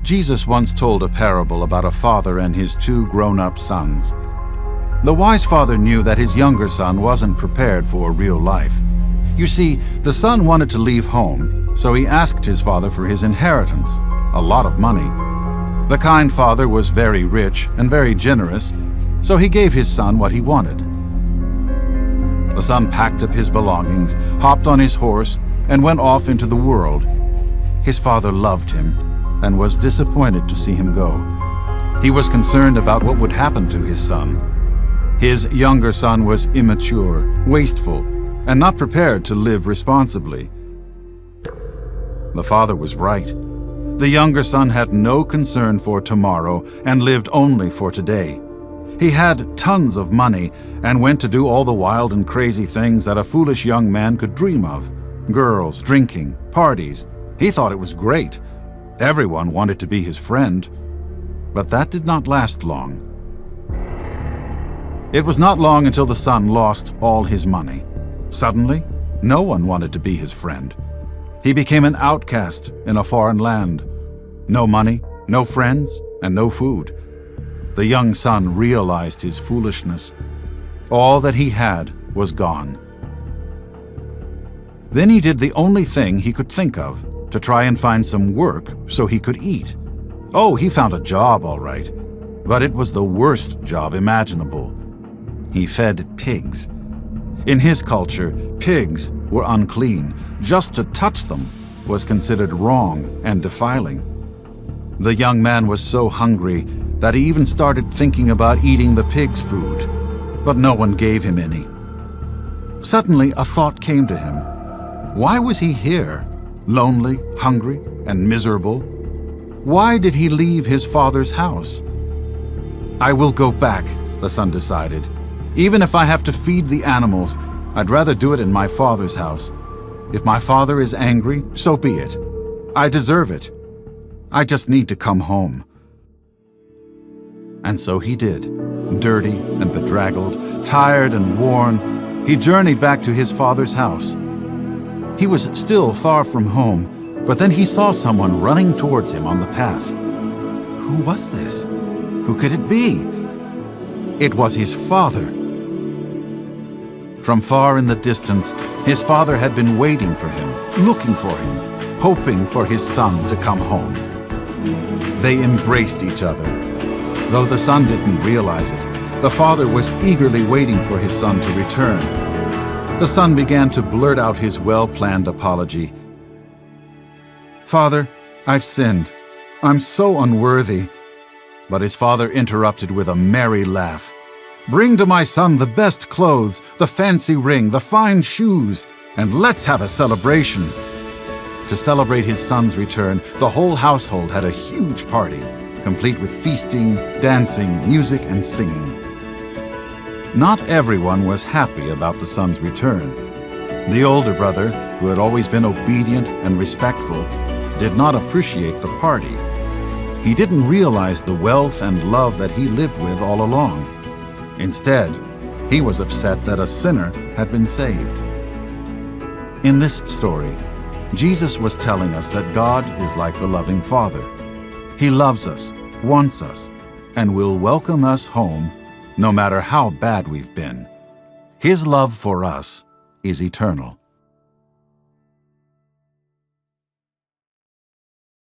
Jesus once told a parable about a father and his two grown-up sons. The wise father knew that his younger son wasn't prepared for real life. You see, the son wanted to leave home, so he asked his father for his inheritance, a lot of money. The kind father was very rich and very generous, so he gave his son what he wanted. The son packed up his belongings, hopped on his horse, and went off into the world. His father loved him and was disappointed to see him go. He was concerned about what would happen to his son. His younger son was immature, wasteful, and not prepared to live responsibly. The father was right. The younger son had no concern for tomorrow and lived only for today. He had tons of money and went to do all the wild and crazy things that a foolish young man could dream of. Girls, drinking, parties. He thought it was great. Everyone wanted to be his friend. But that did not last long. It was not long until the son lost all his money. Suddenly, no one wanted to be his friend. He became an outcast in a foreign land. No money, no friends, and no food. The young son realized his foolishness. All that he had was gone. Then he did the only thing he could think of, to try and find some work so he could eat. Oh, he found a job, all right, but it was the worst job imaginable. He fed pigs. In his culture, pigs were unclean. Just to touch them was considered wrong and defiling. The young man was so hungry that he even started thinking about eating the pig's food, but no one gave him any. Suddenly, a thought came to him. Why was he here? Lonely, hungry, and miserable? Why did he leave his father's house? I will go back, the son decided. Even if I have to feed the animals, I'd rather do it in my father's house. If my father is angry, so be it. I deserve it. I just need to come home. And so he did. Dirty and bedraggled, tired and worn, he journeyed back to his father's house. He was still far from home, but then he saw someone running towards him on the path. Who was this? Who could it be? It was his father. From far in the distance, his father had been waiting for him, looking for him, hoping for his son to come home. They embraced each other. Though the son didn't realize it, the father was eagerly waiting for his son to return. The son began to blurt out his well-planned apology. "Father, I've sinned. I'm so unworthy." But his father interrupted with a merry laugh. "Bring to my son the best clothes, the fancy ring, the fine shoes, and let's have a celebration." To celebrate his son's return, the whole household had a huge party, complete with feasting, dancing, music, and singing. Not everyone was happy about the son's return. The older brother, who had always been obedient and respectful, did not appreciate the party. He didn't realize the wealth and love that he lived with all along. Instead, he was upset that a sinner had been saved. In this story, Jesus was telling us that God is like the loving Father. He loves us, wants us, and will welcome us home no matter how bad we've been. His love for us is eternal.